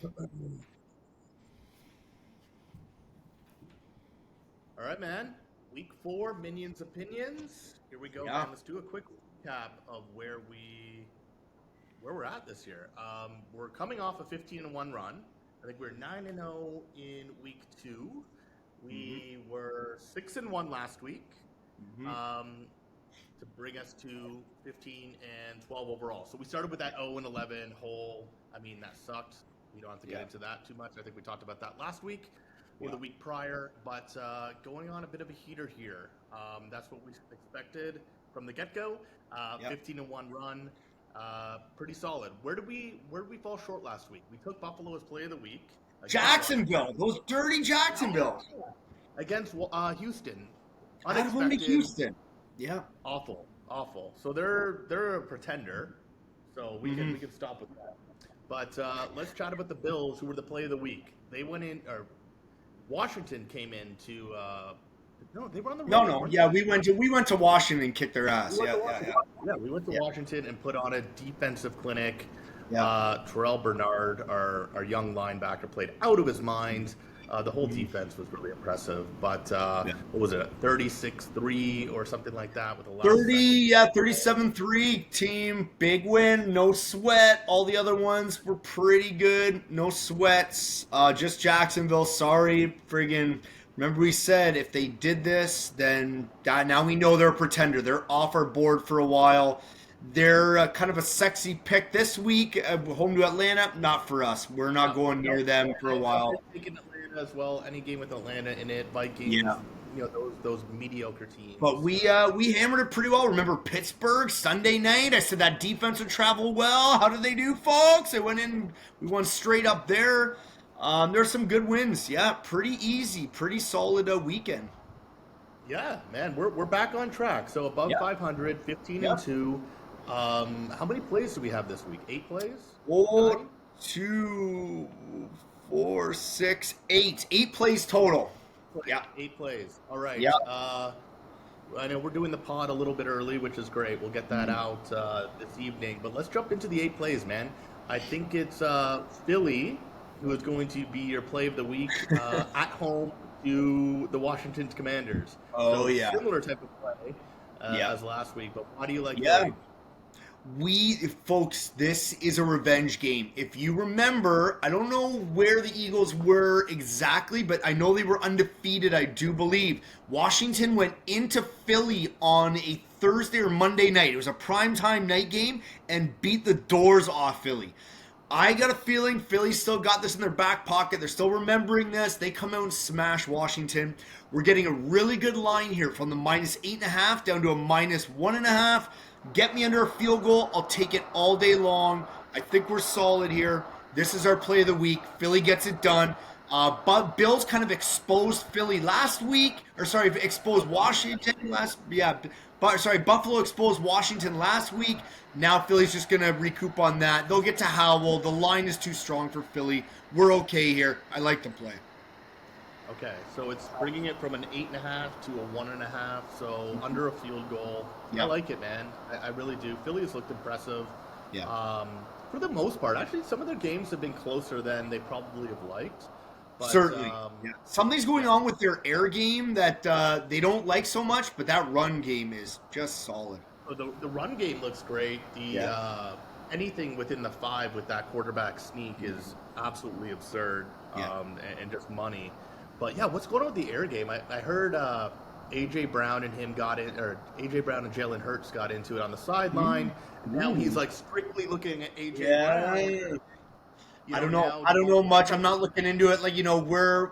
All right, man. Week 4, Minions opinions. Here we go, Yeah. man. Let's do a quick recap of where we're at this year. We're coming off a 15-1 run. I think we're 9-0 in week 2. hmm We were 6-1 last week. hmm Um, to bring us to 15 and 12 overall. So we started with that 0 and 11 hole. I mean, that sucked. We don't have to get Yeah. into that too much. I think we talked about that last week or Yeah. the week prior, but going on a bit of a heater here. That's what we expected from the get-go. Yeah. 15-1 run, pretty solid. Where did we fall short last week? We took Buffalo as play of the week against Jacksonville. Washington. Those dirty Jacksonville. Against Houston. At home to Unexpected, Houston. Yeah. awful, awful. So they're a pretender. So we can hmm we can stop with that. But let's chat about the Bills, who were the play of the week. They went in, or Washington came in to. No, they were on the No, road, no. weren't Yeah, they? we went to Washington and kicked their We ass. went Yeah, to yeah, yeah. Washington. Yeah, we went to Yeah. Washington and put on a defensive clinic. Yeah. Terrell Bernard, our young linebacker, played out of his mind. The whole Mhm. defense was really impressive. But Yeah. what was it, 36-3 or something like that with the last 30, second? yeah, 37-3 team, big win, no sweat. All the other ones were pretty good, no sweats. Just Jacksonville, sorry, friggin'. Remember we said if they did this, then now we know they're a pretender. They're off our board for a while. They're kind of a sexy pick this week, home to Atlanta. Not for us. We're not Yeah, going no, near them for a I've been while. thinking Atlanta as well. Any game with Atlanta in it, Vikings, Yeah. those mediocre But teams. we hammered it pretty well. Remember Pittsburgh Sunday night? I said that defense would travel well. How did they do, folks? They went in. We won straight up there. There's some good wins. Yeah, pretty easy, pretty solid weekend. Yeah, man, we're back on track. So above Yeah, 500, 15 and yeah. 2. How many plays do we have this week? 8 plays? Four, 9? two, four, six, eight. 8 plays total. Plays. Yeah, 8 plays. All right. yeah. I know we're doing the pod a little bit early, which is great. We'll get that Mhm. out this evening. But let's jump into the 8 plays, man. I think it's Philly who is going to be your play of the week at home to the Washington Commanders. Oh So yeah, similar type of play yeah, as last week. But why do you like yeah. Philly? Folks, this is a revenge game. If you remember, I don't know where the Eagles were exactly, but I know they were undefeated, I do believe. Washington went into Philly on a Thursday or Monday night. It was a primetime night game and beat the doors off Philly. I got a feeling Philly still got this in their back pocket. They're still remembering this. They come out and smash Washington. We're getting a really good line here from the -8.5 down to a -1.5. Get me under a field goal. I'll take it all day long. I think we're solid here. This is our play of the week. Philly gets it done. But Bills kind of exposed Philly last week, or sorry, exposed Washington last. Yeah, but sorry, Buffalo exposed Washington last week. Now Philly's just gonna recoup on that. They'll get to Howell. The line is too strong for Philly. We're okay here. I like the play. Okay, so it's bringing it from an 8.5 to a 1.5, so under a field goal. I Yeah, like it, man. I really do. Philly has looked impressive yeah. um, for the most part. Actually, some of their games have been closer than they probably have liked. But Certainly. Yeah. Something's going yeah, on with their air game that they don't like so much, but that run game is just solid. so the run game looks great. The Yeah. anything within the 5 with that quarterback sneak is absolutely absurd Yeah. and just money. But yeah, what's going on with the air game? I heard AJ Brown and him got in, or AJ Brown and Jalen Hurts got into it on the sideline. And now he's Ooh. like strictly looking at AJ Yeah. Brown. I don't know. Now I the don't whole know much. I'm not looking into it. Like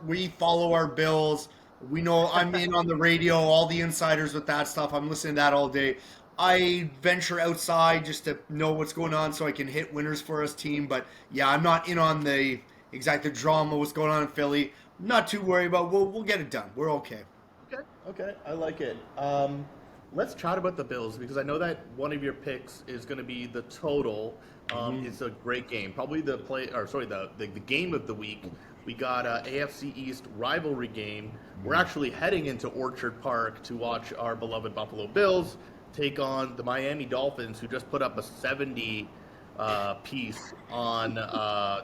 we follow our Bills. We know I'm in on the radio, all the insiders with that stuff. I'm listening to that all day. I venture outside just to know what's going on so I can hit winners for us team. But yeah, I'm not in on the drama, what's going on in Philly. Not too worried about. We'll get it done. We're okay. Okay, okay, I like it. Let's chat about the Bills because I know that one of your picks is going to be the total. It's a great game, probably the play, or sorry, the game of the week. We got a AFC East rivalry game. We're actually heading into Orchard Park to watch our beloved Buffalo Bills take on the Miami Dolphins, who just put up a 70 piece on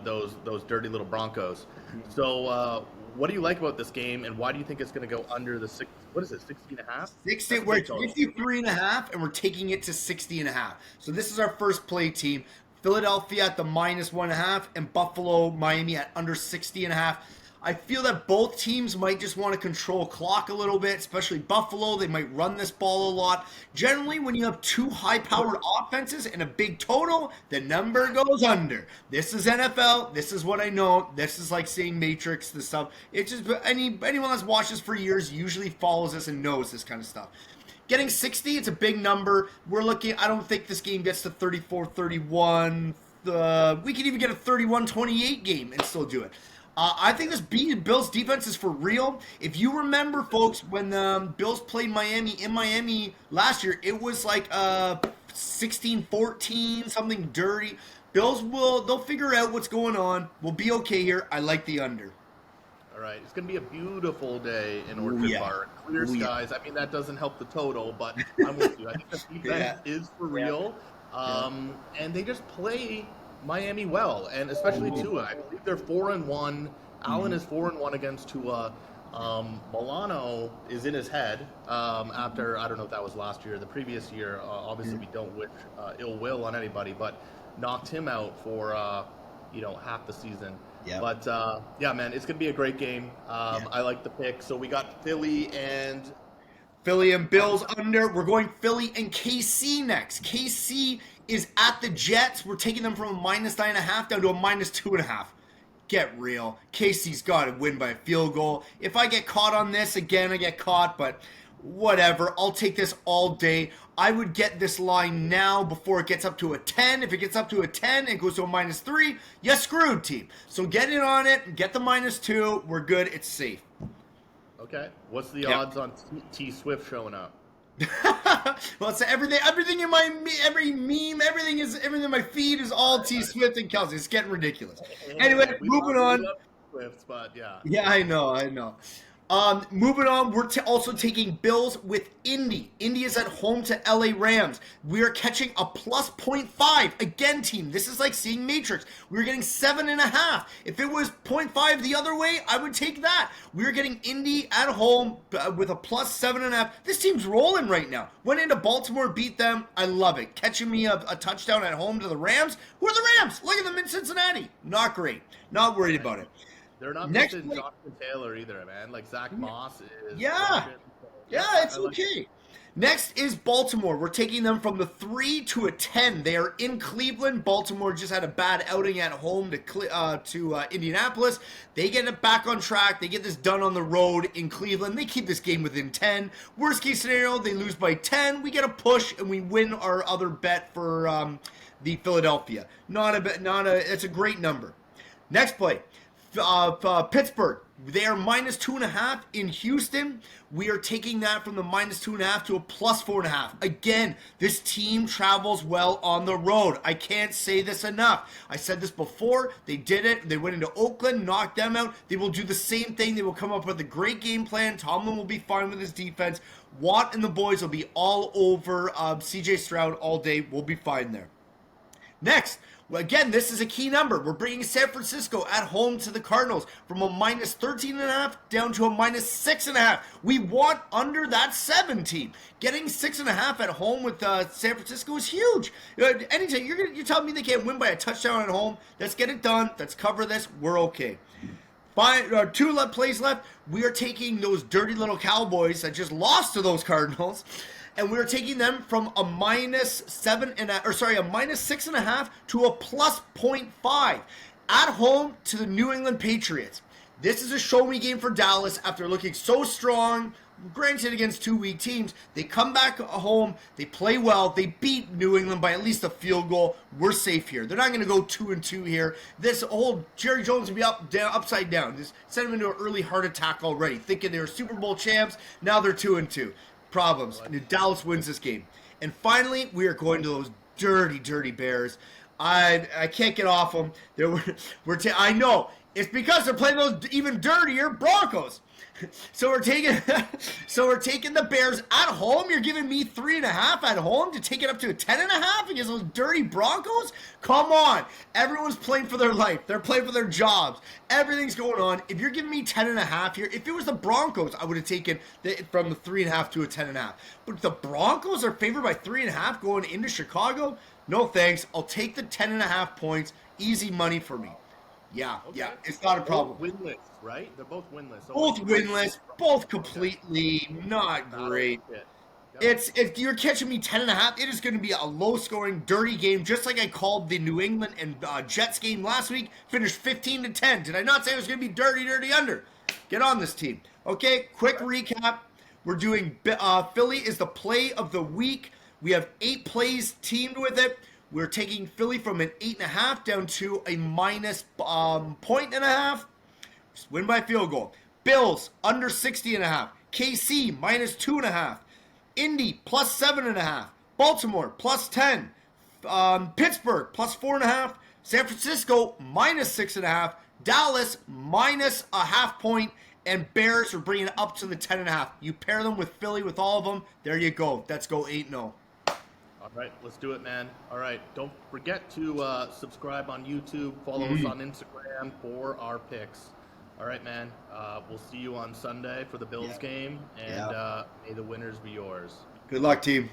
those dirty little Broncos. So, what do you like about this game, and why do you think it's going to go under the six? What is it, 16 and a half? 60, That's a we're big at total. 53 and a half, and we're taking it to 60 and a half. So this is our first play team. Philadelphia at the -1.5, and Buffalo, Miami at under 60 and a half. I feel that both teams might just want to control clock a little bit, especially Buffalo. They might run this ball a lot. Generally, when you have two high-powered offenses and a big total, the number goes under. This is NFL. This is what I know. This is like seeing Matrix, this stuff. It's just anyone that's watched this for years usually follows this and knows this kind of stuff. Getting 60, it's a big number. We're looking, I don't think this game gets to 34-31. We could even get a 31-28 game and still do it. I think this Bills defense is for real. If you remember, folks, when the Bills played Miami in Miami last year, it was like 16-14, something dirty. Bills they'll figure out what's going on. We'll be okay here. I like the under. All right, it's going to be a beautiful day in Orchard yeah. Park. Clear skies. I mean, that doesn't help the total, but I'm with you. I think the defense is for real, and they just play Miami well, and especially Tua. I believe they're 4-1. Allen is 4-1 against Tua. Milano is in his head after, I don't know if that was last year or the previous year. Obviously, we don't wish ill will on anybody, but knocked him out for half the season. Yeah. But yeah, man, it's gonna be a great game. I like the pick. So we got Philly and Bills under. We're going Philly and KC next. KC is at the Jets. We're taking them from a -9.5 down to a -2.5. Get real. KC's got to win by a field goal. If I get caught on this again, I get caught, but whatever. I'll take this all day. I would get this line now before it gets up to a 10. If it gets up to a 10 and goes to a -3, you're screwed, team. So get in on it. Get the -2. We're good. It's safe. okay. What's the odds on T Swift showing up? Well, it's everything in my every meme, everything in my feed is all T Swift and Kelsey. It's getting ridiculous. Anyway, moving on. Swifts, but yeah. Yeah, I know. Moving on, we're also taking Bills with Indy. Indy is at home to LA Rams. We're catching a +0.5. Again, team, this is like seeing Matrix. We're getting 7.5. If it was 0.5 the other way, I would take that. We're getting Indy at home with a +7.5. This team's rolling right now. Went into Baltimore, beat them. I love it. Catching me a touchdown at home to the Rams. Who are the Rams? Look at them in Cincinnati. Not great. Not worried about it. They're not missing Jonathan Taylor either, man. Like Zach Moss is. Yeah, it's okay. Next is Baltimore. We're taking them from the 3 to a 10. They are in Cleveland. Baltimore just had a bad outing at home to Indianapolis. They get it back on track. They get this done on the road in Cleveland. They keep this game within 10. Worst case scenario, they lose by 10. We get a push and we win our other bet for the Philadelphia. It's a great number. Next play. Pittsburgh, they are -2.5 in Houston. We are taking that from the -2.5 to a +4.5. Again, this team travels well on the road. I can't say this enough. I said this before. They did it. They went into Oakland, knocked them out. They will do the same thing. They will come up with a great game plan. Tomlin will be fine with his defense. Watt and the boys will be all over CJ Stroud all day. We'll be fine there. Next, again, this is a key number. We're bringing San Francisco at home to the Cardinals from a -13.5 down to a -6.5. We want under that 7 team. Getting 6.5 at home with San Francisco is huge. Anytime you're telling me they can't win by a touchdown at home, let's get it done. Let's cover this. We're okay. 2 plays left. We are taking those dirty little Cowboys that just lost to those Cardinals. And we're taking them from a -6.5 to a +0.5 at home to the New England Patriots. This is a show me game for Dallas after looking so strong. Granted, against 2 weak teams, they come back home, they play well, they beat New England by at least a field goal. We're safe here. They're not going to go 2-2 here. This whole Jerry Jones will be upside down. Just send them into an early heart attack already, thinking they were Super Bowl champs. Now they're 2-2. Problems. Dallas wins this game. And finally, we are going to those dirty Bears. I can't get off them. I know. It's because they're playing those even dirtier Broncos. So we're taking the Bears at home. You're giving me 3.5 at home to take it up to a 10.5 against those dirty Broncos? Come on. Everyone's playing for their life. They're playing for their jobs. Everything's going on. If you're giving me 10.5 here, if it was the Broncos, I would have taken from the 3.5 to a 10.5. But the Broncos are favored by 3.5 going into Chicago? No thanks. I'll take the 10.5 points. Easy money for me. Yeah, okay. Yeah, it's not a problem. Both winless, right? They're both winless. So both winless, both completely not great. It's if you're catching me 10.5, it is going to be a low-scoring, dirty game, just like I called the New England and Jets game last week. Finished 15-10. Did I not say it was going to be dirty under? Get on this team. Okay, quick recap. We're doing Philly is the play of the week. We have 8 plays teamed with it. We're taking Philly from an 8.5 down to a minus 1.5. Just win by field goal. Bills under 60.5. KC minus 2.5. Indy plus 7.5. Baltimore plus 10. Pittsburgh plus 4.5. San Francisco minus 6.5. Dallas minus a half point. And Bears are bringing it up to the 10.5. You pair them with Philly with all of them. There you go. Let's go 8-0. All right, let's do it, man. All right, don't forget to subscribe on YouTube, follow us on Instagram for our picks. All right, man. We'll see you on Sunday for the Bills game, and may the winners be yours. Good luck, team.